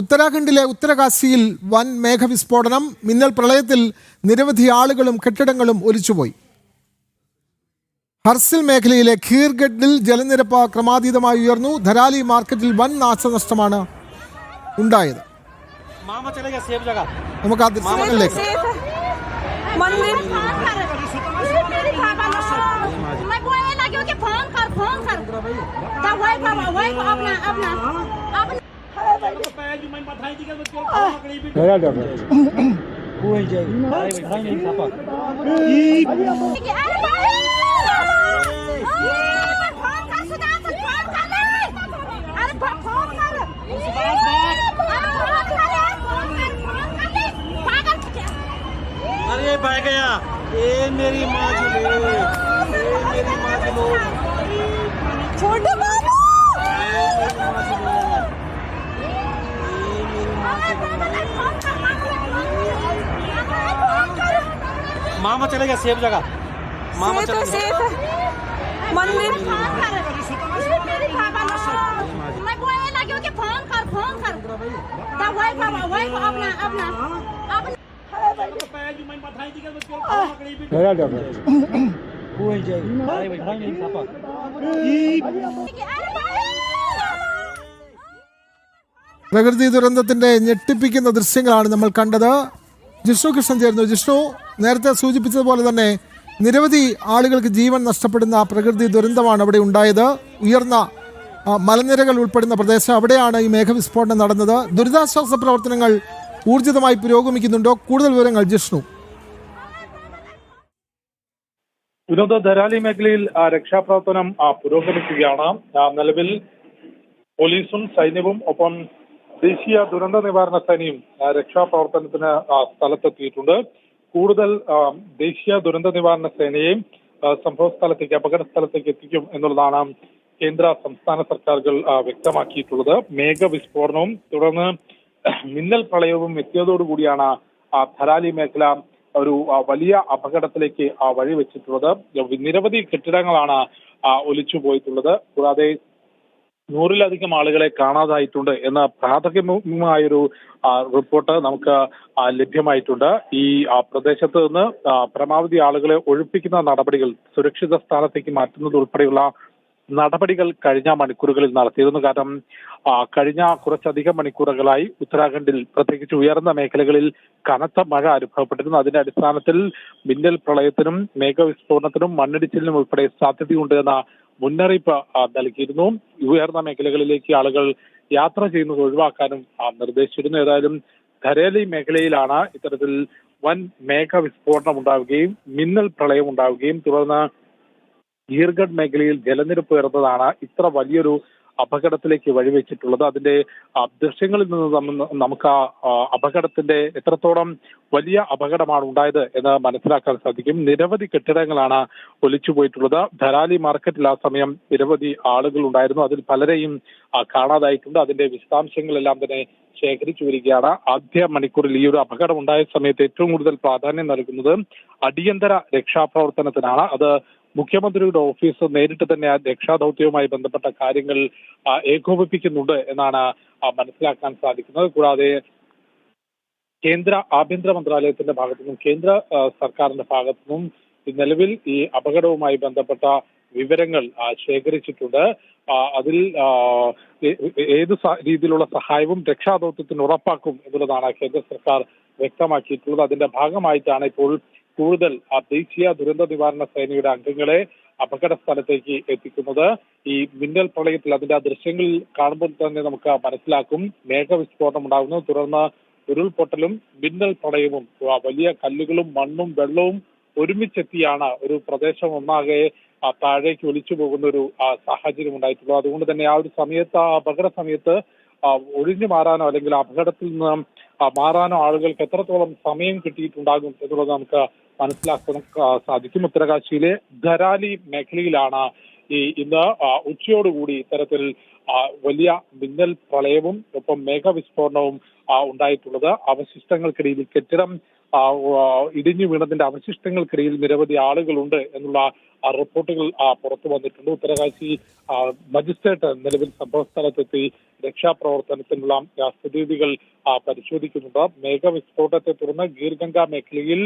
ഉത്തരാഖണ്ഡിലെ ഉത്തരകാശിയിൽ വൻ മേഘവിസ്ഫോടനം. മിന്നൽ പ്രളയത്തിൽ നിരവധി ആളുകളും കെട്ടിടങ്ങളും ഒലിച്ചുപോയി. ഹർസിൽ മേഖലയിലെ ഖീർഗഡിൽ ജലനിരപ്പ് ക്രമാതീതമായി ഉയർന്നു. ധരാലി മാർക്കറ്റിൽ വൻ നാശനഷ്ടമാണ് ഉണ്ടായത്. നമുക്ക് ആ ദൃശ്യങ്ങളിലേക്ക് अरे बह गया ये मेरी माँ जी लो मेरी माँ जी लो छोटे बाबू मामा चले गया सेफ जगह मामा चले गया मंदिर मैं बोलने लगी हूँ कि फोन कर तब वही अपना പ്രകൃതി ദുരന്തത്തിന്റെ ഞെട്ടിപ്പിക്കുന്ന ദൃശ്യങ്ങളാണ് നമ്മൾ കണ്ടത്. ജിഷ്ണു കൃഷ്ണൻ ചേർന്നു. ജിഷ്ണു, നേരത്തെ സൂചിപ്പിച്ചതുപോലെ തന്നെ നിരവധി ആളുകൾക്ക് ജീവൻ നഷ്ടപ്പെടുന്ന പ്രകൃതി ദുരന്തമാണ് അവിടെ ഉണ്ടായത്. ഉയർന്ന മലനിരകൾ ഉൾപ്പെടുന്ന പ്രദേശം, അവിടെയാണ് ഈ മേഘവിസ്ഫോടനം നടന്നത്. ദുരിതാശ്വാസ പ്രവർത്തനങ്ങൾ ഊർജിതമായി പുരോഗമിക്കുന്നുണ്ടോ? കൂടുതൽ വിവരങ്ങൾ ജിഷ്ണു. വിനോദ, ധരാലി മേഖലയിൽ രക്ഷാപ്രവർത്തനം പുരോഗമിക്കുകയാണ്. നിലവിൽ പോലീസും സൈന്യവും ഒപ്പം ദേശീയ ദുരന്ത നിവാരണ സേനയും രക്ഷാപ്രവർത്തനത്തിന് സ്ഥലത്തെത്തിയിട്ടുണ്ട്. കൂടുതൽ ദേശീയ ദുരന്ത നിവാരണ സേനയെയും സംഭവ സ്ഥലത്തേക്ക്, അപകട സ്ഥലത്തേക്ക് എത്തിക്കും എന്നുള്ളതാണ് കേന്ദ്ര സംസ്ഥാന സർക്കാരുകൾ വ്യക്തമാക്കിയിട്ടുള്ളത്. മേഘവിസ്ഫോടനവും തുടർന്ന് മിന്നൽ പ്രളയവും എത്തിയതോടുകൂടിയാണ് ധരാലി മേഖല ഒരു വലിയ അപകടത്തിലേക്ക് വഴിവെച്ചിട്ടുള്ളത്. നിരവധി കെട്ടിടങ്ങളാണ് ഒലിച്ചു പോയിട്ടുള്ളത്. കൂടാതെ 100-ലധികം ആളുകളെ കാണാതായിട്ടുണ്ട് എന്ന പ്രാഥമികമായൊരു റിപ്പോർട്ട് നമുക്ക് ലഭ്യമായിട്ടുണ്ട്. ഈ പ്രദേശത്ത് നിന്ന് പരമാവധി ആളുകളെ ഒഴിപ്പിക്കുന്ന നടപടികൾ, സുരക്ഷിത സ്ഥാനത്തേക്ക് മാറ്റുന്നത് ഉൾപ്പെടെയുള്ള നടപടികൾ കഴിഞ്ഞ മണിക്കൂറുകളിൽ നടത്തിയിരുന്നു. കാരണം കഴിഞ്ഞ കുറച്ചധികം മണിക്കൂറുകളായി ഉത്തരാഖണ്ഡിൽ, പ്രത്യേകിച്ച് ഉയർന്ന മേഖലകളിൽ കനത്ത മഴ അനുഭവപ്പെട്ടിരുന്നു. അതിന്റെ അടിസ്ഥാനത്തിൽ മിന്നൽ പ്രളയത്തിനും മേഘവിസ്ഫോടനത്തിനും മണ്ണിടിച്ചിലിനും ഉൾപ്പെടെ സാധ്യതയുണ്ട് എന്ന മുന്നറിയിപ്പ് നൽകിയിരുന്നു. ഉയർന്ന മേഖലകളിലേക്ക് ആളുകൾ യാത്ര ചെയ്യുന്നത് ഒഴിവാക്കാനും നിർദ്ദേശിച്ചിരുന്നു. ഏതായാലും ധരാലി മേഖലയിലാണ് ഇത്തരത്തിൽ വൻ മേഘവിസ്ഫോടനം ഉണ്ടാവുകയും മിന്നൽ പ്രളയം ഉണ്ടാവുകയും തുടർന്ന് ഖീർഗഡ് മേഖലയിൽ ജലനിരപ്പ് ഉയർന്നതാണ് ഇത്ര വലിയൊരു അപകടത്തിലേക്ക് വഴിവെച്ചിട്ടുള്ളത്. അതിന്റെ ദൃശ്യങ്ങളിൽ നിന്ന് നമുക്ക് അപകടത്തിന്റെ എത്രത്തോളം വലിയ അപകടമാണ് ഉണ്ടായത് എന്ന് മനസ്സിലാക്കാൻ സാധിക്കും. നിരവധി കെട്ടിടങ്ങളാണ് ഒലിച്ചു പോയിട്ടുള്ളത്. ധരാലി മാർക്കറ്റിൽ ആ സമയം നിരവധി ആളുകൾ ഉണ്ടായിരുന്നു. അതിൽ പലരെയും കാണാതായിട്ടുണ്ട്. അതിന്റെ വിശദാംശങ്ങളെല്ലാം തന്നെ ശേഖരിച്ചു വരികയാണ്. ആദ്യ മണിക്കൂറിൽ ഈ ഒരു അപകടം ഉണ്ടായ സമയത്ത് ഏറ്റവും കൂടുതൽ പ്രാധാന്യം നൽകുന്നത് അടിയന്തര രക്ഷാപ്രവർത്തനത്തിനാണ്. അത് മുഖ്യമന്ത്രിയുടെ ഓഫീസ് നേരിട്ട് തന്നെ ആ രക്ഷാദൌത്യവുമായി ബന്ധപ്പെട്ട കാര്യങ്ങൾ ഏകോപിപ്പിക്കുന്നുണ്ട് എന്നാണ് മനസ്സിലാക്കാൻ സാധിക്കുന്നത്. കൂടാതെ കേന്ദ്ര ആഭ്യന്തര മന്ത്രാലയത്തിന്റെ ഭാഗത്തുനിന്നും കേന്ദ്ര സർക്കാരിന്റെ ഭാഗത്തുനിന്നും നിലവിൽ ഈ അപകടവുമായി ബന്ധപ്പെട്ട വിവരങ്ങൾ ശേഖരിച്ചിട്ടുണ്ട്. അതിൽ ഏത് രീതിയിലുള്ള സഹായവും രക്ഷാദൌത്യത്തിന് ഉറപ്പാക്കും എന്നുള്ളതാണ് കേന്ദ്ര സർക്കാർ വ്യക്തമാക്കിയിട്ടുള്ളത്. അതിന്റെ ഭാഗമായിട്ടാണ് ഇപ്പോൾ കൂടുതൽ ദേശീയ ദുരന്ത നിവാരണ സേനയുടെ അംഗങ്ങളെ അപകട സ്ഥലത്തേക്ക് എത്തിക്കുന്നത്. ഈ മിന്നൽ പ്രളയത്തിൽ അതിന്റെ ദൃശ്യങ്ങളിൽ കാണുമ്പോൾ തന്നെ നമുക്ക് മനസ്സിലാക്കും മേഘവിസ്ഫോടനം ഉണ്ടാകുന്നു. തുടർന്ന് ഉരുൾപൊട്ടലും മിന്നൽ പ്രളയവും വലിയ കല്ലുകളും മണ്ണും വെള്ളവും ഒരുമിച്ചെത്തിയാണ് ഒരു പ്രദേശം ഒന്നാകെ താഴേക്ക് ഒലിച്ചു പോകുന്ന ഒരു സാഹചര്യം ഉണ്ടായിട്ടുള്ളത്. അതുകൊണ്ട് തന്നെ ആ ഒരു സമയത്ത്, ആ അപകട സമയത്ത് ഒഴിഞ്ഞു മാറാനോ അല്ലെങ്കിൽ അപകടത്തിൽ നിന്ന് മാറാനോ ആളുകൾക്ക് എത്രത്തോളം സമയം കിട്ടിയിട്ടുണ്ടാകും എന്നുള്ളത് നമുക്ക് മനസ്സിലാക്കാൻ സാധിക്കും. ഉത്തരകാശിയിലെ ധരാലി മേഖലയിലാണ് ഇന്ന് ഉച്ചയോടുകൂടി ഇത്തരത്തിൽ വലിയ മിന്നൽ പ്രളയവും ഒപ്പം മേഘവിസ്ഫോടനവും ഉണ്ടായിട്ടുള്ളത്. അവശിഷ്ടങ്ങൾക്കിടയിൽ കെട്ടിടം ഇടിഞ്ഞു വീണതിന്റെ അവശിഷ്ടങ്ങൾക്കിടയിൽ നിരവധി ആളുകളുണ്ട് എന്നുള്ള റിപ്പോർട്ടുകൾ പുറത്തു വന്നിട്ടുണ്ട്. ഉത്തരകാശി മജിസ്ട്രേറ്റ് നിലവിൽ സംഭവ സ്ഥലത്തെത്തി രക്ഷാപ്രവർത്തനത്തിനുള്ള സ്ഥിതിഗതികൾ പരിശോധിക്കുന്നുണ്ട്. മേഘവിസ്ഫോടനത്തെ തുടർന്ന് ഗീർഗംഗ മേഖലയിൽ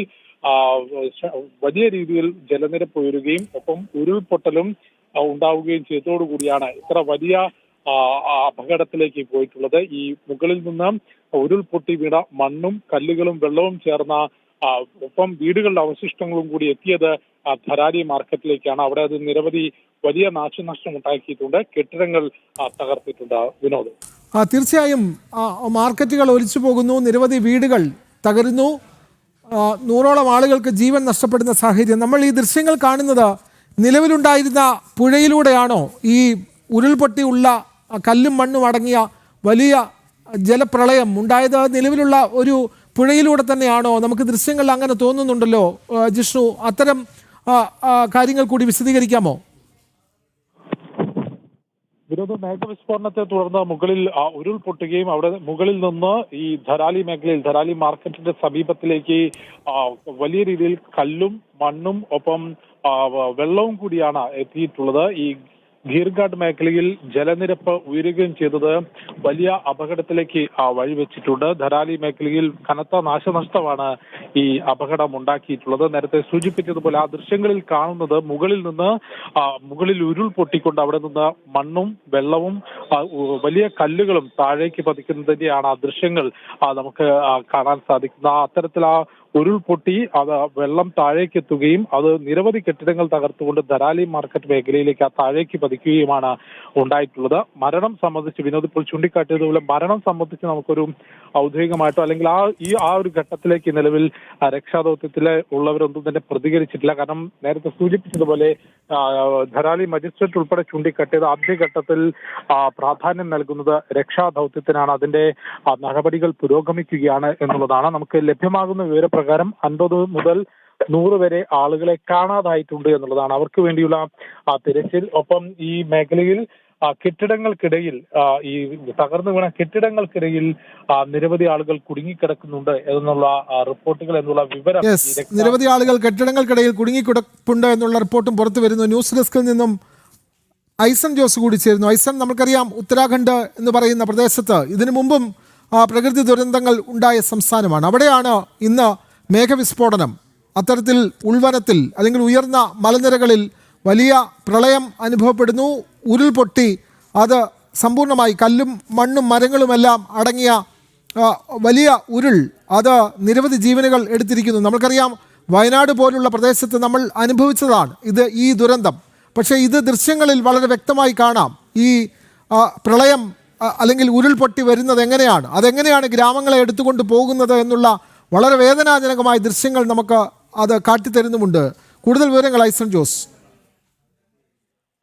വലിയ രീതിയിൽ ജലനിരപ്പ് ഉയരുകയും ഒപ്പം ഉരുൾപൊട്ടലും ഉണ്ടാവുകയും ചെയ്തതോടുകൂടിയാണ് ഇത്ര വലിയ അപകടത്തിലേക്ക് പോയിട്ടുള്ളത്. ഈ മുകളിൽ നിന്ന് ഉരുൾപൊട്ടി വീണ മണ്ണും കല്ലുകളും വെള്ളവും ചേർന്ന ഒപ്പം വീടുകളുടെ അവശിഷ്ടങ്ങളും കൂടി എത്തിയത് ധരാലി മാർക്കറ്റിലേക്കാണ്. അവിടെ അത് നിരവധി വലിയ നാശനഷ്ടം ഉണ്ടാക്കിയിട്ടുണ്ട്. കെട്ടിടങ്ങൾ തകർത്തിട്ടുണ്ട്. വിനോദ്, തീർച്ചയായും മാർക്കറ്റുകൾ ഒലിച്ചു പോകുന്നു, നിരവധി വീടുകൾ തകരുന്നു, 100ഓളം ആളുകൾക്ക് ജീവൻ നഷ്ടപ്പെടുന്ന സാഹചര്യം. നമ്മൾ ഈ ദൃശ്യങ്ങൾ കാണുന്നത് നിലവിലുണ്ടായിരുന്ന പുഴയിലൂടെയാണോ? ഈ ഉരുൾപൊട്ടിയുള്ള കല്ലും മണ്ണും അടങ്ങിയ വലിയ ജലപ്രളയം ഉണ്ടായത് നിലവിലുള്ള ഒരു പുഴയിലൂടെ തന്നെയാണോ? നമുക്ക് ദൃശ്യങ്ങളിൽ അങ്ങനെ തോന്നുന്നുണ്ടല്ലോ. ജിഷ്ണു, അത്തരം കാര്യങ്ങൾ കൂടി വിശദീകരിക്കാമോ? വിനോദ, മേഘവിസ്ഫോടനത്തെ തുടർന്ന് മുകളിൽ ഉരുൾപൊട്ടുകയും അവിടെ മുകളിൽ നിന്ന് ഈ ധരാലി മേഖലയിൽ ധരാലി മാർക്കറ്റിന്റെ സമീപത്തിലേക്ക് വലിയ രീതിയിൽ കല്ലും മണ്ണും ഒപ്പം വെള്ളവും കൂടിയാണ് എത്തിയിട്ടുള്ളത്. ഈ ഗീർഘാട്ട് മേഖലയിൽ ജലനിരപ്പ് ഉയരുകയും ചെയ്തത് വലിയ അപകടത്തിലേക്ക് വഴിവെച്ചിട്ടുണ്ട്. ധരാലി മേഖലയിൽ കനത്ത നാശനഷ്ടമാണ് ഈ അപകടം ഉണ്ടാക്കിയിട്ടുള്ളത്. നേരത്തെ സൂചിപ്പിച്ചതുപോലെ ആ ദൃശ്യങ്ങളിൽ കാണുന്നത് മുകളിൽ ഉരുൾ പൊട്ടിക്കൊണ്ട് അവിടെ നിന്ന് മണ്ണും വെള്ളവും വലിയ കല്ലുകളും താഴേക്ക് പതിക്കുന്നതിന്റെയാണ് ആ ദൃശ്യങ്ങൾ നമുക്ക് കാണാൻ സാധിക്കുന്നത്. അത്തരത്തിൽ ഉരുൾപൊട്ടി അത് വെള്ളം താഴേക്ക് എത്തുകയും അത് നിരവധി കെട്ടിടങ്ങൾ തകർത്തുകൊണ്ട് ധരാലി മാർക്കറ്റ് മേഖലയിലേക്ക് താഴേക്ക് പതിക്കുകയുമാണ് ഉണ്ടായിട്ടുള്ളത്. മരണം സംബന്ധിച്ച് വിനോദ് ഇപ്പോൾ ചൂണ്ടിക്കാട്ടിയതുപോലെ മരണം സംബന്ധിച്ച് നമുക്കൊരു ഔദ്യോഗികമായിട്ടോ അല്ലെങ്കിൽ ആ ഒരു ഘട്ടത്തിലേക്ക് നിലവിൽ രക്ഷാദൗത്യത്തിലെ ഉള്ളവരൊന്നും തന്നെ പ്രതികരിച്ചിട്ടില്ല. കാരണം നേരത്തെ സൂചിപ്പിച്ചതുപോലെ ധരാലി മജിസ്ട്രേറ്റ് ഉൾപ്പെടെ ചൂണ്ടിക്കാട്ടിയത് ആദ്യഘട്ടത്തിൽ പ്രാധാന്യം നൽകുന്നത് രക്ഷാദൗത്യത്തിനാണ്. അതിന്റെ നടപടികൾ പുരോഗമിക്കുകയാണ് എന്നുള്ളതാണ്. നമുക്ക് ലഭ്യമാകുന്ന വിവരപ്രകാരം 50 മുതൽ 100 വരെ ആളുകളെ കാണാതായിട്ടുണ്ട് എന്നുള്ളതാണ്. അവർക്ക് വേണ്ടിയുള്ള തിരച്ചിൽ. ഒപ്പം ഈ മേഖലയിൽ കെട്ടിടങ്ങൾക്കിടയിൽ ഈ തകർന്നു വീണ കെട്ടിടങ്ങൾക്കിടയിൽ നിരവധി ആളുകൾ കുടുങ്ങിക്കിടക്കുന്നുണ്ട് എന്നുള്ള റിപ്പോർട്ടുകൾ എന്നുള്ള വിവരം നിരവധി ആളുകൾ കെട്ടിടങ്ങൾക്കിടയിൽ കുടുങ്ങിക്കിടപ്പുണ്ട് എന്നുള്ള റിപ്പോർട്ടും പുറത്തു വരുന്നു. ന്യൂസ് ഡെസ്കിൽ നിന്നും ഐസൻ ജോസ് കൂടി ചേരുന്നു. ഐസൻ, നമുക്കറിയാം ഉത്തരാഖണ്ഡ് എന്ന് പറയുന്ന പ്രദേശത്ത് ഇതിനു മുമ്പും പ്രകൃതി ദുരന്തങ്ങൾ ഉണ്ടായ സംസ്ഥാനമാണ്. അവിടെയാണ് ഇന്ന് മേഘവിസ്ഫോടനം. അത്തരത്തിൽ ഉൾവനത്തിൽ അല്ലെങ്കിൽ ഉയർന്ന മലനിരകളിൽ വലിയ പ്രളയം അനുഭവപ്പെടുന്നു. ഉരുൾപൊട്ടി അത് സമ്പൂർണ്ണമായി കല്ലും മണ്ണും മരങ്ങളുമെല്ലാം അടങ്ങിയ വലിയ ഉരുൾ അത് നിരവധി ജീവനുകൾ എടുത്തിരിക്കുന്നു. നമുക്കറിയാം വയനാട് പോലുള്ള പ്രദേശത്ത് നമ്മൾ അനുഭവിച്ചതാണ് ഈ ദുരന്തം. പക്ഷേ ഇത് ദൃശ്യങ്ങളിൽ വളരെ വ്യക്തമായി കാണാം. ഈ പ്രളയം അല്ലെങ്കിൽ ഉരുൾപൊട്ടി വരുന്നത് എങ്ങനെയാണ്, അതെങ്ങനെയാണ് ഗ്രാമങ്ങളെ എടുത്തുകൊണ്ട് പോകുന്നത് എന്നുള്ള വളരെ വേദനാജനകമായ ദൃശ്യങ്ങൾ നമുക്ക് അത് കാട്ടിത്തരുന്നുമുണ്ട്. കൂടുതൽ വിവരങ്ങൾ ഐസൻ ജോസ്.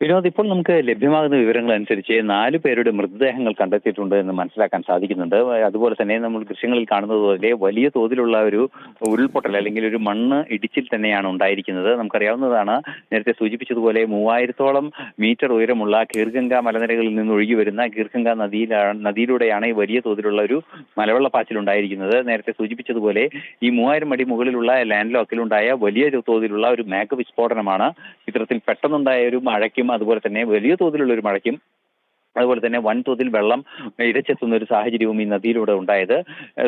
വിനോദ്, ഇപ്പോൾ നമുക്ക് ലഭ്യമാകുന്ന വിവരങ്ങൾ അനുസരിച്ച് 4 പേരുടെ മൃതദേഹങ്ങൾ കണ്ടെത്തിയിട്ടുണ്ട് എന്ന് മനസ്സിലാക്കാൻ സാധിക്കുന്നുണ്ട്. അതുപോലെ തന്നെ നമ്മൾ ദൃശ്യങ്ങളിൽ കാണുന്നത് പോലെ വലിയ തോതിലുള്ള ഒരു ഉരുൾപൊട്ടൽ അല്ലെങ്കിൽ ഒരു മണ്ണ് ഇടിച്ചിൽ തന്നെയാണ് ഉണ്ടായിരിക്കുന്നത്. നമുക്കറിയാവുന്നതാണ്, നേരത്തെ സൂചിപ്പിച്ചതുപോലെ 3000ഓളം മീറ്റർ ഉയരമുള്ള ഗീർഗംഗ മലനിരകളിൽ നിന്ന് ഒഴുകി വരുന്ന ഗീർഗംഗ നദിയിലൂടെയാണ് ഈ വലിയ തോതിലുള്ള ഒരു മലവെള്ളപ്പാച്ചിൽ ഉണ്ടായിരിക്കുന്നത്. നേരത്തെ സൂചിപ്പിച്ചതുപോലെ ഈ 3000 അടി മുകളിലുള്ള ലാൻഡ് ലോക്കിലുണ്ടായ വലിയ തോതിലുള്ള ഒരു മേഘവിസ്ഫോടനമാണ് ഇത്തരത്തിൽ പെട്ടെന്നുണ്ടായ ഒരു മഴയ്ക്കും അതുപോലെ തന്നെ വലിയ തോതിലുള്ള ഒരു മഴയ്ക്കും അതുപോലെ തന്നെ വൻതോതിൽ വെള്ളം ഇരച്ചെത്തുന്ന ഒരു സാഹചര്യവും ഈ നദിയിലൂടെ ഉണ്ടായത്.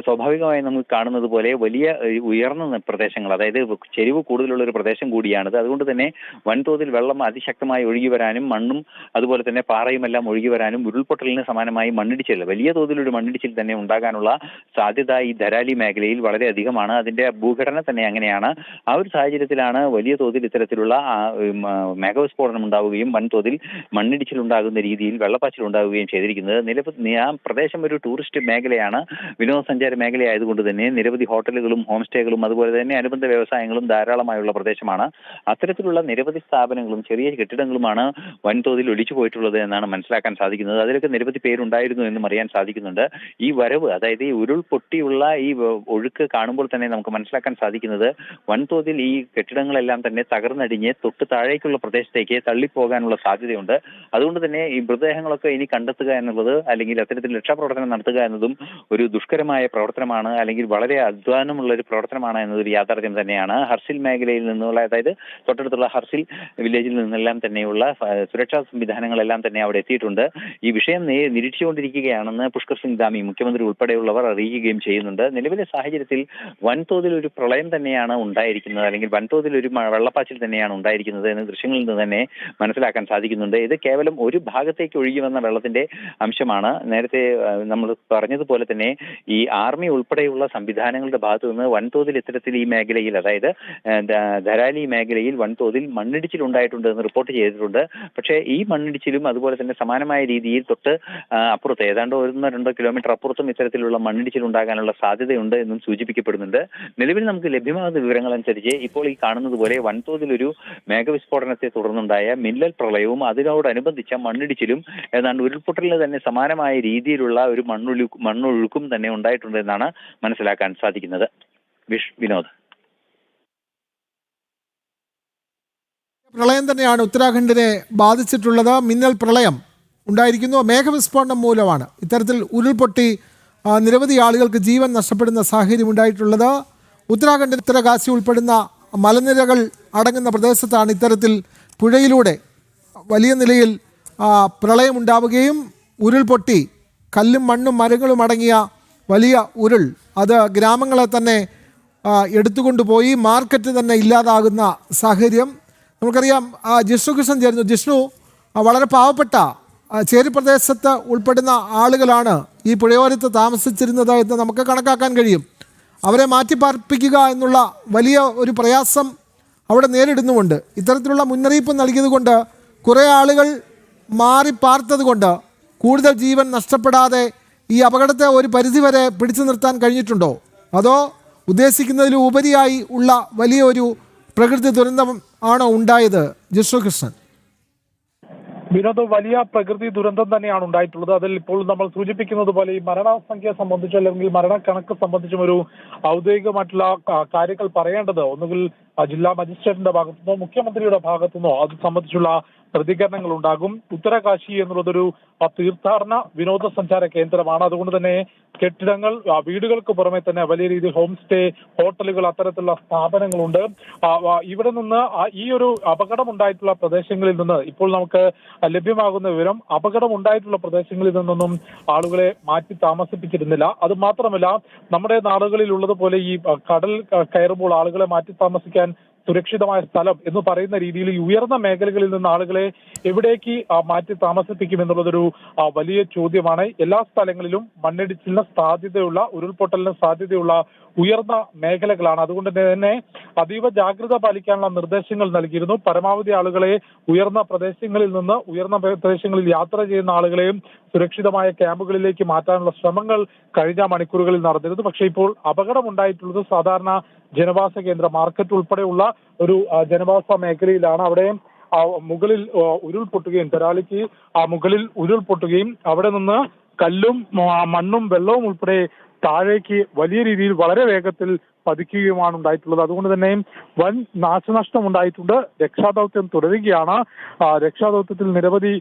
സ്വാഭാവികമായി നമുക്ക് കാണുന്നത് പോലെ വലിയ ഉയർന്ന പ്രദേശങ്ങൾ, അതായത് ചെരിവ് കൂടുതലുള്ള ഒരു പ്രദേശം കൂടിയാണിത്. അതുകൊണ്ട് തന്നെ വൻതോതിൽ വെള്ളം അതിശക്തമായി ഒഴുകി വരാനും മണ്ണും അതുപോലെ തന്നെ പാറയുമെല്ലാം ഒഴുകി വരാനും ഉരുൾപൊട്ടലിന് സമാനമായി മണ്ണിടിച്ചിൽ, വലിയ തോതിലൊരു മണ്ണിടിച്ചിൽ തന്നെ ഉണ്ടാകാനുള്ള സാധ്യത ഈ ധരാലി മേഖലയിൽ വളരെ അധികമാണ്. അതിന്റെ ഭൂഘടന തന്നെ അങ്ങനെയാണ്. ആ ഒരു സാഹചര്യത്തിലാണ് വലിയ തോതിൽ ഇത്തരത്തിലുള്ള മേഘവിസ്ഫോടനം ഉണ്ടാവുകയും വൻതോതിൽ മണ്ണിടിച്ചിൽ ഉണ്ടാകുന്ന രീതിയിൽ വെള്ളപ്പാച്ചിൽ ഉണ്ടാവുകയും ചെയ്തിരിക്കുന്നത്. ആ പ്രദേശം ഒരു ടൂറിസ്റ്റ് മേഖലയാണ്, വിനോദസഞ്ചാര മേഖലയായതുകൊണ്ട് തന്നെ നിരവധി ഹോട്ടലുകളും ഹോം സ്റ്റേകളും അതുപോലെ തന്നെ അനുബന്ധ വ്യവസായങ്ങളും ധാരാളമായുള്ള പ്രദേശമാണ്. അത്തരത്തിലുള്ള നിരവധി സ്ഥാപനങ്ങളും ചെറിയ കെട്ടിടങ്ങളുമാണ് വൻതോതിൽ ഒലിച്ചു പോയിട്ടുള്ളത് എന്നാണ് മനസ്സിലാക്കാൻ സാധിക്കുന്നത്. അതിലൊക്കെ നിരവധി പേരുണ്ടായിരുന്നു എന്നും അറിയാൻ സാധിക്കുന്നുണ്ട്. ഈ വരവ്, അതായത് ഈ ഉരുൾപൊട്ടിയുള്ള ഈ ഒഴുക്ക് കാണുമ്പോൾ തന്നെ നമുക്ക് മനസ്സിലാക്കാൻ സാധിക്കുന്നത് വൻതോതിൽ ഈ കെട്ടിടങ്ങളെല്ലാം തന്നെ തകർന്നടിഞ്ഞ് തൊട്ട് താഴേക്കുള്ള പ്രദേശത്തേക്ക് തള്ളിപ്പോകാനുള്ള സാധ്യതയുണ്ട്. അതുകൊണ്ട് തന്നെ ഈ മൃതദേഹങ്ങളൊക്കെ മൃതദേഹങ്ങളൊക്കെ ഇനി കണ്ടെത്തുക എന്നുള്ളത്, അല്ലെങ്കിൽ അത്തരത്തിൽ രക്ഷാപ്രവർത്തനം നടത്തുക എന്നതും ഒരു ദുഷ്കരമായ പ്രവർത്തനമാണ്, അല്ലെങ്കിൽ വളരെ അധ്വാനമുള്ള ഒരു പ്രവർത്തനമാണ് എന്നതൊരു യാഥാർത്ഥ്യം തന്നെയാണ്. ഹർസിൽ മേഖലയിൽ നിന്നുള്ള, അതായത് തൊട്ടടുത്തുള്ള ഹർസിൽ വില്ലേജിൽ നിന്നെല്ലാം തന്നെയുള്ള സുരക്ഷാ സംവിധാനങ്ങളെല്ലാം തന്നെ അവിടെ എത്തിയിട്ടുണ്ട്. ഈ വിഷയം നിരീക്ഷിച്ചുകൊണ്ടിരിക്കുകയാണെന്ന് പുഷ്കർ സിംഗ് ധാമി മുഖ്യമന്ത്രി ഉൾപ്പെടെയുള്ളവർ അറിയിക്കുകയും ചെയ്യുന്നുണ്ട്. നിലവിലെ സാഹചര്യത്തിൽ വൻതോതിൽ ഒരു പ്രളയം തന്നെയാണ് ഉണ്ടായിരിക്കുന്നത്, അല്ലെങ്കിൽ വൻതോതിൽ ഒരു വെള്ളപ്പാച്ചിൽ തന്നെയാണ് ഉണ്ടായിരിക്കുന്നത് എന്ന് ദൃശ്യങ്ങളിൽ നിന്ന് തന്നെ മനസ്സിലാക്കാൻ സാധിക്കുന്നുണ്ട്. ഇത് കേവലം ഒരു ഭാഗത്തേക്ക് ഒഴുകി വന്ന വെള്ളത്തിന്റെ അംശമാണ്. നേരത്തെ നമ്മൾ പറഞ്ഞതുപോലെ തന്നെ ഈ ആർമി ഉൾപ്പെടെയുള്ള സംവിധാനങ്ങളുടെ ഭാഗത്തു നിന്ന് വൻതോതിൽ ഇത്തരത്തിൽ ഈ മേഖലയിൽ, അതായത് ധരാലി മേഖലയിൽ വൻതോതിൽ മണ്ണിടിച്ചിൽ ഉണ്ടായിട്ടുണ്ട് എന്ന് റിപ്പോർട്ട് ചെയ്തിട്ടുണ്ട്. പക്ഷേ ഈ മണ്ണിടിച്ചിലും അതുപോലെ തന്നെ സമാനമായ രീതിയിൽ തൊട്ട് അപ്പുറത്ത് ഏതാണ്ട് 1-2 കിലോമീറ്റർ അപ്പുറത്തും ഇത്തരത്തിലുള്ള മണ്ണിടിച്ചിൽ ഉണ്ടാകാനുള്ള സാധ്യതയുണ്ട് എന്നും സൂചിപ്പിക്കപ്പെടുന്നുണ്ട്. നിലവിൽ നമുക്ക് ലഭ്യമാകുന്ന വിവരങ്ങൾ അനുസരിച്ച് ഇപ്പോൾ ഈ കാണുന്നത് പോലെ വൻതോതിലൊരു മേഘവിസ്ഫോടനത്തെ തുടർന്നുണ്ടായ മിന്നൽ പ്രളയവും അതിനോടനുബന്ധിച്ച മണ്ണിടിച്ചിലും ഏതാണ്ട് ഉരുൾപൊട്ടലിന് തന്നെ സമാനമായ രീതിയിലുള്ള ഒരു മണ്ണൊഴുക്കും തന്നെ ഉണ്ടായിട്ടുണ്ട് എന്നാണ് മനസ്സിലാക്കാൻ സാധിക്കുന്നത്. വിനോദ്. പ്രളയം തന്നെയാണ് ഉത്തരാഖണ്ഡിനെ ബാധിച്ചിട്ടുള്ളത്. മിന്നൽ പ്രളയം ഉണ്ടായിരിക്കുന്നു. മേഘവിസ്ഫോടനം മൂലമാണ് ഇത്തരത്തിൽ ഉരുൾപൊട്ടി നിരവധി ആളുകൾക്ക് ജീവൻ നഷ്ടപ്പെടുന്ന സാഹചര്യം ഉണ്ടായിട്ടുള്ളത്. ഉത്തരാഖണ്ഡിൽ ഉത്തരകാശി ഉൾപ്പെടുന്ന മലനിരകൾ അടങ്ങുന്ന പ്രദേശത്താണ് ഇത്തരത്തിൽ പുഴയിലൂടെ വലിയ നിലയിൽ പ്രളയമുണ്ടാവുകയും ഉരുൾപൊട്ടി കല്ലും മണ്ണും മരങ്ങളും അടങ്ങിയ വലിയ ഉരുൾ അത് ഗ്രാമങ്ങളെ തന്നെ എടുത്തുകൊണ്ടുപോയി മാർക്കറ്റ് തന്നെ ഇല്ലാതാകുന്ന സാഹചര്യം നമുക്കറിയാം. ജിഷ്ണു കൃഷ്ണൻ ചേരുന്നു. ജിഷ്ണു, വളരെ പാവപ്പെട്ട ചേരി പ്രദേശത്ത് ഉൾപ്പെടുന്ന ആളുകളാണ് ഈ പുഴയോരത്ത് താമസിച്ചിരുന്നത് എന്ന് നമുക്ക് കണക്കാക്കാൻ കഴിയും. അവരെ മാറ്റിപ്പാർപ്പിക്കുക എന്നുള്ള വലിയ ഒരു പ്രയാസം അവിടെ നേരിടുന്നുമുണ്ട്. ഇത്തരത്തിലുള്ള മുന്നറിയിപ്പ് നൽകിയതുകൊണ്ട് കുറേ ആളുകൾ മാറി പാർത്തത് കൊണ്ട് കൂടുതൽ ജീവൻ നഷ്ടപ്പെടാതെ ഈ അപകടത്തെ ഒരു പരിധിവരെ പിടിച്ചു നിർത്താൻ കഴിഞ്ഞിട്ടുണ്ടോ? അതോ ഉദ്ദേശിക്കുന്നതിലും ഉപരിയായി ഉള്ള വലിയൊരു പ്രകൃതി ദുരന്തം ആണോ ഉണ്ടായത്? ജിഷ്ണു കൃഷ്ണൻ. വിനോദ്, വലിയ പ്രകൃതി ദുരന്തം തന്നെയാണ് ഉണ്ടായിട്ടുള്ളത്. അതിൽ ഇപ്പോൾ നമ്മൾ സൂചിപ്പിക്കുന്നത് പോലെ ഈ മരണസംഖ്യ സംബന്ധിച്ചോ അല്ലെങ്കിൽ മരണക്കണക്ക് സംബന്ധിച്ചും ഒരു ഔദ്യോഗികമായിട്ടുള്ള കാര്യങ്ങൾ പറയേണ്ടത് ഒന്നുകിൽ ജില്ലാ മജിസ്ട്രേറ്റിന്റെ ഭാഗത്തുനിന്നോ മുഖ്യമന്ത്രിയുടെ ഭാഗത്തുനിന്നോ അത് സംബന്ധിച്ചുള്ള പ്രതികരണങ്ങൾ ഉണ്ടാകും. ഉത്തരകാശി എന്നുള്ളതൊരു തീർത്ഥാടന വിനോദസഞ്ചാര കേന്ദ്രമാണ്. അതുകൊണ്ട് തന്നെ കെട്ടിടങ്ങൾ, വീടുകൾക്ക് പുറമെ തന്നെ വലിയ രീതിയിൽ ഹോം സ്റ്റേ, ഹോട്ടലുകൾ, അത്തരത്തിലുള്ള സ്ഥാപനങ്ങളുണ്ട്. ഇവിടെ നിന്ന് ഈ ഒരു അപകടം ഉണ്ടായിട്ടുള്ള പ്രദേശങ്ങളിൽ നിന്ന് ഇപ്പോൾ നമുക്ക് ലഭ്യമാകുന്ന വിവരം, അപകടം ഉണ്ടായിട്ടുള്ള പ്രദേശങ്ങളിൽ നിന്നൊന്നും ആളുകളെ മാറ്റി താമസിപ്പിച്ചിരുന്നില്ല. അത് മാത്രമല്ല, നമ്മുടെ നാടുകളിൽ ഉള്ളതുപോലെ ഈ കടൽ കയറുമ്പോൾ ആളുകളെ മാറ്റി താമസിക്കാൻ സുരക്ഷിതമായ സ്ഥലം എന്ന് പറയുന്ന രീതിയിൽ ഈ ഉയർന്ന മേഖലകളിൽ നിന്ന് ആളുകളെ എവിടേക്ക് മാറ്റി താമസിപ്പിക്കും എന്നുള്ളതൊരു വലിയ ചോദ്യമാണ്. എല്ലാ സ്ഥലങ്ങളിലും മണ്ണിടിച്ചിലിന് സാധ്യതയുള്ള, ഉരുൾപൊട്ടലിന് സാധ്യതയുള്ള ഉയർന്ന മേഖലകളാണ്. അതുകൊണ്ട് തന്നെ അതീവ ജാഗ്രത പാലിക്കാനുള്ള നിർദ്ദേശങ്ങൾ നൽകിയിരുന്നു. പരമാവധി ആളുകളെ ഉയർന്ന പ്രദേശങ്ങളിൽ നിന്ന്, ഉയർന്ന പ്രദേശങ്ങളിൽ യാത്ര ചെയ്യുന്ന ആളുകളെയും സുരക്ഷിതമായ ക്യാമ്പുകളിലേക്ക് മാറ്റാനുള്ള ശ്രമങ്ങൾ കഴിഞ്ഞ മണിക്കൂറുകളിൽ നടന്നിരുന്നു. പക്ഷേ ഇപ്പോൾ അപകടമുണ്ടായിട്ടുള്ളത് സാധാരണ ജനവാസ കേന്ദ്ര, മാർക്കറ്റ് ഉൾപ്പെടെയുള്ള ഒരു ജനവാസ മേഖലയിലാണ്. അവിടെ മുകളിൽ ഉരുൾപൊട്ടുകയും, തെരാലിക്ക് മുകളിൽ ഉരുൾപൊട്ടുകയും അവിടെ നിന്ന് കല്ലും മണ്ണും വെള്ളവും ഉൾപ്പെടെ താഴേക്ക് വലിയ രീതിയിൽ വളരെ വേഗത്തിൽ പതിക്കുകയുമാണ് ഉണ്ടായിട്ടുള്ളത്. അതുകൊണ്ട് തന്നെ വൻ നാശനഷ്ടം ഉണ്ടായിട്ടുണ്ട്. രക്ഷാദൗത്യം തുടരുകയാണ്. രക്ഷാദൗത്യത്തിൽ നിരവധി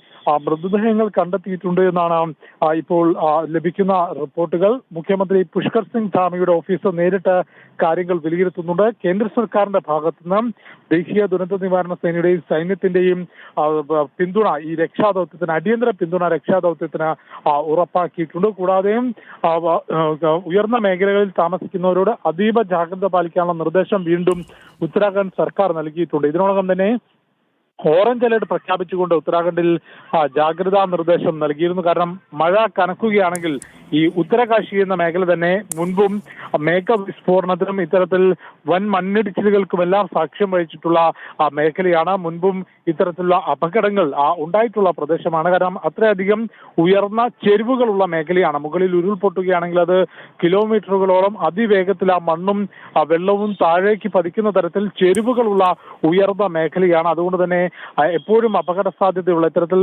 മൃതദേഹങ്ങൾ കണ്ടെത്തിയിട്ടുണ്ട് എന്നാണ് ഇപ്പോൾ ലഭിക്കുന്ന റിപ്പോർട്ടുകൾ. മുഖ്യമന്ത്രി പുഷ്കർ സിംഗ് ധാമിയുടെ ഓഫീസ് നേരിട്ട് കാര്യങ്ങൾ വിലയിരുത്തുന്നുണ്ട്. കേന്ദ്ര സർക്കാരിന്റെ ഭാഗത്തുനിന്ന് ദേശീയ ദുരന്ത നിവാരണ സേനയുടെയും സൈന്യത്തിന്റെയും പിന്തുണ ഈ രക്ഷാദൗത്യത്തിന്, അടിയന്തര പിന്തുണ രക്ഷാദൗത്യത്തിന് ഉറപ്പാക്കിയിട്ടുണ്ട്. കൂടാതെ ഉയർന്ന മേഖലകളിൽ താമസിക്കുന്നവരോട് അതീവ ജാഗ്രത പാലിക്കാനുള്ള നിർദ്ദേശം വീണ്ടും ഉത്തരാഖണ്ഡ് സർക്കാർ നൽകിയിട്ടുണ്ട്. ഇതിനോടകം തന്നെ ഓറഞ്ച് അലേർട്ട് പ്രഖ്യാപിച്ചുകൊണ്ട് ഉത്തരാഖണ്ഡിൽ ജാഗ്രതാ നിർദ്ദേശം നൽകിയിരുന്നു. കാരണം മഴ കനക്കുകയാണെങ്കിൽ ഈ ഉത്തരകാശി എന്ന മേഖല തന്നെ മുൻപും മേഘവിസ്ഫോടനത്തിനും ഇത്തരത്തിൽ വൻ മണ്ണിടിച്ചിലുകൾക്കുമെല്ലാം സാക്ഷ്യം വഹിച്ചിട്ടുള്ള മേഖലയാണ്. മുൻപും ഇത്തരത്തിലുള്ള അപകടങ്ങൾ ഉണ്ടായിട്ടുള്ള പ്രദേശമാണ്. കാരണം അത്രയധികം ഉയർന്ന ചെരുവുകളുള്ള മേഖലയാണ്. മുകളിൽ ഉരുൾപൊട്ടുകയാണെങ്കിൽ അത് കിലോമീറ്ററുകളോളം അതിവേഗത്തിൽ ആ മണ്ണും വെള്ളവും താഴേക്ക് പതിക്കുന്ന തരത്തിൽ ചെരുവുകളുള്ള ഉയർന്ന മേഖലയാണ്. അതുകൊണ്ട് തന്നെ എപ്പോഴും അപകട സാധ്യതയുള്ള, ഇത്തരത്തിൽ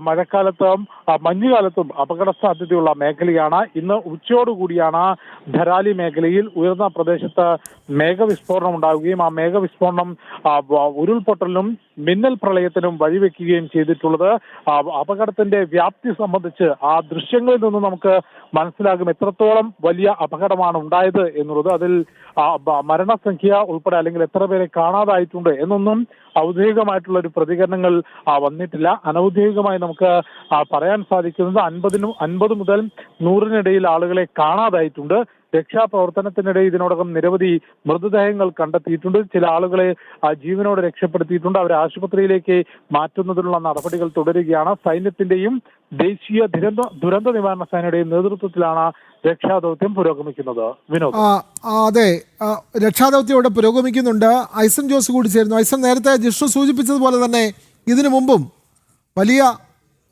മഴക്കാലത്തും മഞ്ഞുകാലത്തും അപകട സാധ്യതയുള്ള മേഖലയാണ്. ഇന്ന് ഉച്ചയോടുകൂടിയാണ് ധരാലി മേഖലയിൽ ഉയർന്ന പ്രദേശത്ത് മേഘവിസ്ഫോടനം ഉണ്ടാവുകയും ആ മേഘവിസ്ഫോടനം ഉരുൾപൊട്ടലിനും മിന്നൽ പ്രളയത്തിനും വഴിവെക്കുകയും ചെയ്തിട്ടുള്ളത്. അപകടത്തിന്റെ വ്യാപ്തി സംബന്ധിച്ച് ആ ദൃശ്യങ്ങളിൽ നിന്ന് നമുക്ക് മനസ്സിലാകും എത്രത്തോളം വലിയ അപകടമാണ് ഉണ്ടായത് എന്നുള്ളത്. അതിൽ മരണസംഖ്യ ഉൾപ്പെടെ അല്ലെങ്കിൽ എത്ര പേരെ കാണാതായിട്ടുണ്ട് എന്നൊന്നും ഔദ്യോഗികമായിട്ടുള്ള ഒരു പ്രതികരണങ്ങൾ വന്നിട്ടില്ല. അനൌദ്യോഗികമായി നമുക്ക് പറയാൻ സാധിക്കുന്നത് 50 മുതൽ 100 ആളുകളെ കാണാതായിട്ടുണ്ട്. രക്ഷാപ്രവർത്തനത്തിനിടെ ഇതിനോടകം നിരവധി മൃതദേഹങ്ങൾ കണ്ടെത്തിയിട്ടുണ്ട്. ചില ആളുകളെ ജീവനോടെ രക്ഷപ്പെടുത്തിയിട്ടുണ്ട്. അവരെ ആശുപത്രിയിലേക്ക് മാറ്റുന്നതിനുള്ള നടപടികൾ തുടരുകയാണ്. സൈന്യത്തിന്റെയും ദേശീയ ദുരന്ത നിവാരണ സേനയുടെയും നേതൃത്വത്തിലാണ് രക്ഷാദൌത്യം പുരോഗമിക്കുന്നത്. വിനോദ്. അതെ, രക്ഷാദൌത്യം ഇവിടെ പുരോഗമിക്കുന്നുണ്ട്. ഐസൻ ജോസ് കൂടി ചേരുന്നു. ഐസൻ, നേരത്തെ ജിഷ്ണു സൂചിപ്പിച്ചതുപോലെ തന്നെ ഇതിനു മുമ്പും വലിയ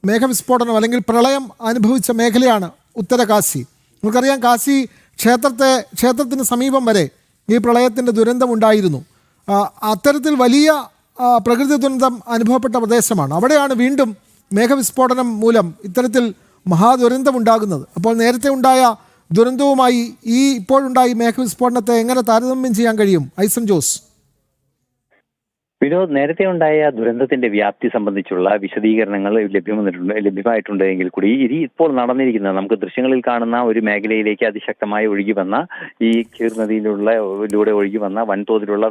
മേഘവിസ്ഫോടനം അല്ലെങ്കിൽ പ്രളയം അനുഭവിച്ച മേഖലയാണ് ഉത്തരകാശി. നമുക്കറിയാം, കാശി ക്ഷേത്രത്തിന് സമീപം വരെ ഈ പ്രളയത്തിൻ്റെ ദുരന്തമുണ്ടായിരുന്നു. അത്തരത്തിൽ വലിയ പ്രകൃതി ദുരന്തം അനുഭവപ്പെട്ട പ്രദേശമാണ്. അവിടെയാണ് വീണ്ടും മേഘവിസ്ഫോടനം മൂലം ഇത്തരത്തിൽ മഹാദുരന്തമുണ്ടാകുന്നത്. അപ്പോൾ നേരത്തെ ഉണ്ടായ ദുരന്തവുമായി ഇപ്പോഴുണ്ടായി മേഘവിസ്ഫോടനത്തെ എങ്ങനെ താരതമ്യം ചെയ്യാൻ കഴിയും ഐസൻ ജോസ്? വിനോദ്, നേരത്തെ ഉണ്ടായ ദുരന്തത്തിന്റെ വ്യാപ്തി സംബന്ധിച്ചുള്ള വിശദീകരണങ്ങൾ ലഭ്യമായിട്ടുണ്ടെങ്കിൽ കൂടി ഇപ്പോൾ നടന്നിരിക്കുന്ന നമുക്ക് ദൃശ്യങ്ങളിൽ കാണുന്ന ഒരു മേഖലയിലേക്ക് അതിശക്തമായി ഒഴുകി വന്ന ഈ കീർ നദിയിലൂടെ ഒഴുകി വന്ന വൻതോതിലുള്ള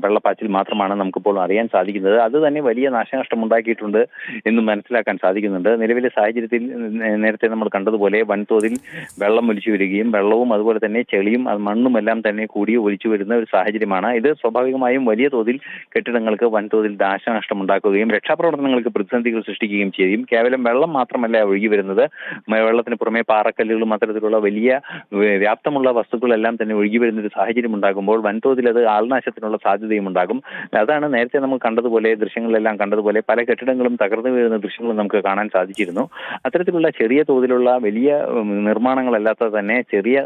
വെള്ളപ്പാച്ചിൽ മാത്രമാണ് നമുക്കിപ്പോൾ അറിയാൻ സാധിക്കുന്നത്. അത് തന്നെ വലിയ നാശനഷ്ടം ഉണ്ടാക്കിയിട്ടുണ്ട് എന്ന് മനസ്സിലാക്കാൻ സാധിക്കുന്നുണ്ട്. നിലവിലെ സാഹചര്യത്തിൽ നേരത്തെ നമ്മൾ കണ്ടതുപോലെ വൻതോതിൽ വെള്ളം ഒലിച്ചു വരികയും വെള്ളവും അതുപോലെ തന്നെ ചെളിയും മണ്ണുമെല്ലാം തന്നെ കൂടി ഒലിച്ചു വരുന്ന ഒരു സാഹചര്യമാണ്. ഇത് സ്വാഭാവികമായും വലിയ തോതിൽ കെട്ടിടങ്ങൾക്ക് വൻതോതിൽ നാശനഷ്ടം ഉണ്ടാക്കുകയും രക്ഷാപ്രവർത്തനങ്ങൾക്ക് പ്രതിസന്ധികൾ സൃഷ്ടിക്കുകയും ചെയ്യും. കേവലം വെള്ളം മാത്രമല്ല ഒഴുകി വരുന്നത്, വെള്ളത്തിന് പുറമെ പാറക്കല്ലുകളും അത്തരത്തിലുള്ള വലിയ വ്യാപ്തമുള്ള വസ്തുക്കളെല്ലാം തന്നെ ഒഴുകി വരുന്ന ഒരു സാഹചര്യം ഉണ്ടാകുമ്പോൾ വൻതോതിൽ അത് ആൾനാശത്തിനുള്ള സാധ്യതയും ഉണ്ടാകും. അതാണ് നേരത്തെ നമ്മൾ കണ്ടതുപോലെ ദൃശ്യങ്ങളിലെല്ലാം കണ്ടതുപോലെ പല കെട്ടിടങ്ങളും തകർന്നു വീഴുന്ന ദൃശ്യങ്ങളും നമുക്ക് കാണാൻ സാധിച്ചിരുന്നു. അത്തരത്തിലുള്ള ചെറിയ തോതിലുള്ള വലിയ നിർമ്മാണങ്ങളല്ലാത്ത തന്നെ ചെറിയ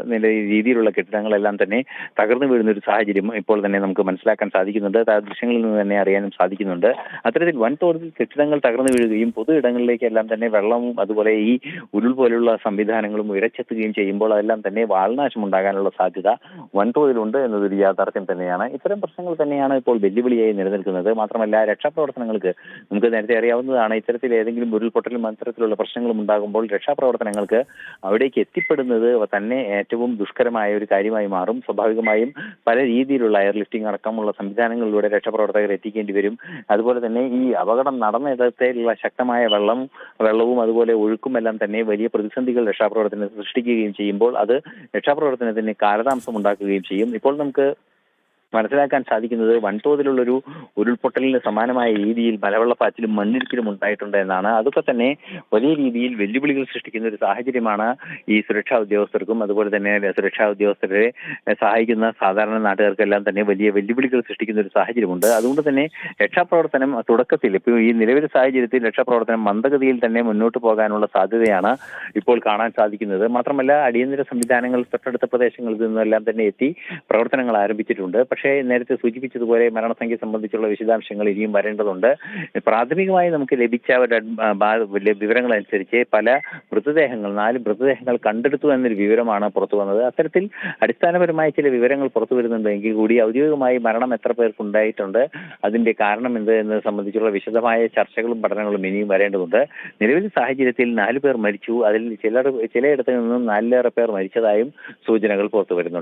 രീതിയിലുള്ള കെട്ടിടങ്ങളെല്ലാം തന്നെ തകർന്നു വീഴുന്ന ഒരു സാഹചര്യം ഇപ്പോൾ തന്നെ നമുക്ക് മനസ്സിലാക്കാൻ സാധിക്കുന്നുണ്ട്. ദൃശ്യങ്ങളിൽ നിന്ന് തന്നെ അറിയാനും സാധിക്കുന്നുണ്ട്. അത്തരത്തിൽ വൻതോതിൽ കെട്ടിടങ്ങൾ തകർന്നു വീഴുകയും പൊതു ഇടങ്ങളിലേക്കെല്ലാം തന്നെ വെള്ളവും അതുപോലെ ഈ ഉരുൾ പോലുള്ള സംവിധാനങ്ങളും ഇരച്ചെത്തുകയും ചെയ്യുമ്പോൾ അതെല്ലാം തന്നെ വാൾനാശം ഉണ്ടാകാനുള്ള സാധ്യത വൻതോതിലുണ്ട് എന്നതൊരു യാഥാർത്ഥ്യം തന്നെയാണ്. ഇത്തരം പ്രശ്നങ്ങൾ തന്നെയാണ് ഇപ്പോൾ വെല്ലുവിളിയായി നിലനിൽക്കുന്നത്. മാത്രമല്ല, രക്ഷാപ്രവർത്തനങ്ങൾക്ക് നമുക്ക് നേരത്തെ അറിയാവുന്നതാണ്, ഇത്തരത്തിൽ ഏതെങ്കിലും ഉരുൾപൊട്ടലും അത്തരത്തിലുള്ള പ്രശ്നങ്ങളും ഉണ്ടാകുമ്പോൾ രക്ഷാപ്രവർത്തനങ്ങൾക്ക് അവിടേക്ക് എത്തിപ്പെടുന്നത് തന്നെ ഏറ്റവും ദുഷ്കരമായ ഒരു കാര്യമായി മാറും. സ്വാഭാവികമായും പല രീതിയിലുള്ള എയർലിഫ്റ്റിംഗ് അടക്കമുള്ള സംവിധാനങ്ങളിലൂടെ രക്ഷാപ്രവർത്തകർ എത്തിക്കേണ്ടി വരും. അതുപോലെ തന്നെ ഈ അപകടം നടന്ന ഇടത്തിലുള്ള ശക്തമായ വെള്ളവും അതുപോലെ ഒഴുക്കും എല്ലാം തന്നെ വലിയ പ്രതിസന്ധികൾ രക്ഷാപ്രവർത്തനത്തിന് സൃഷ്ടിക്കുകയും ചെയ്യുമ്പോൾ അത് രക്ഷാപ്രവർത്തനത്തിന് കാലതാമസം ഉണ്ടാക്കുകയും ചെയ്യും. ഇപ്പോൾ നമുക്ക് മനസ്സിലാക്കാൻ സാധിക്കുന്നത് വൻതോതിലുള്ളൊരു ഉരുൾപൊട്ടലിന് സമാനമായ രീതിയിൽ മലവെള്ളപ്പാച്ചിലും മണ്ണിടിച്ചിലും ഉണ്ടായിട്ടുണ്ട് എന്നാണ്. അതൊക്കെ തന്നെ വലിയ രീതിയിൽ വെല്ലുവിളികൾ സൃഷ്ടിക്കുന്ന ഒരു സാഹചര്യമാണ് ഈ സുരക്ഷാ ഉദ്യോഗസ്ഥർക്കും അതുപോലെ തന്നെ സുരക്ഷാ ഉദ്യോഗസ്ഥരെ സഹായിക്കുന്ന സാധാരണ നാട്ടുകാർക്കെല്ലാം തന്നെ വലിയ വെല്ലുവിളികൾ സൃഷ്ടിക്കുന്ന ഒരു സാഹചര്യമുണ്ട്. അതുകൊണ്ട് തന്നെ രക്ഷാപ്രവർത്തനം തുടക്കത്തിൽ ഇപ്പോൾ ഈ നിലവിലെ സാഹചര്യത്തിൽ രക്ഷാപ്രവർത്തനം മന്ദഗതിയിൽ തന്നെ മുന്നോട്ട് പോകാനുള്ള സാധ്യതയാണ് ഇപ്പോൾ കാണാൻ സാധിക്കുന്നത്. മാത്രമല്ല, അടിയന്തര സംവിധാനങ്ങൾ തൊട്ടടുത്ത പ്രദേശങ്ങളിൽ നിന്നെല്ലാം തന്നെ എത്തി പ്രവർത്തനങ്ങൾ ആരംഭിച്ചിട്ടുണ്ട്. പക്ഷേ നേരത്തെ സൂചിപ്പിച്ചതുപോലെ മരണസംഖ്യ സംബന്ധിച്ചുള്ള വിശദാംശങ്ങൾ ഇനിയും വരേണ്ടതുണ്ട്. പ്രാഥമികമായി നമുക്ക് ലഭിച്ച വിവരങ്ങൾ അനുസരിച്ച് പല മൃതദേഹങ്ങൾ 4 മൃതദേഹങ്ങൾ കണ്ടെടുത്തു എന്നൊരു വിവരമാണ് പുറത്തു വന്നത്. അത്തരത്തിൽ അടിസ്ഥാനപരമായ ചില വിവരങ്ങൾ പുറത്തു വരുന്നുണ്ടെങ്കിൽ കൂടി ഔദ്യോഗികമായി മരണം എത്ര പേർക്ക് ഉണ്ടായിട്ടുണ്ട്, അതിന്റെ കാരണം എന്ത് എന്നത് സംബന്ധിച്ചുള്ള വിശദമായ ചർച്ചകളും പഠനങ്ങളും ഇനിയും വരേണ്ടതുണ്ട്. നിലവിലെ സാഹചര്യത്തിൽ 4 പേർ മരിച്ചു. അതിൽ ചിലയിടത്ത് നിന്നും 4 പേർ മരിച്ചതായും സൂചനകൾ പുറത്തു വരുന്നുണ്ട്.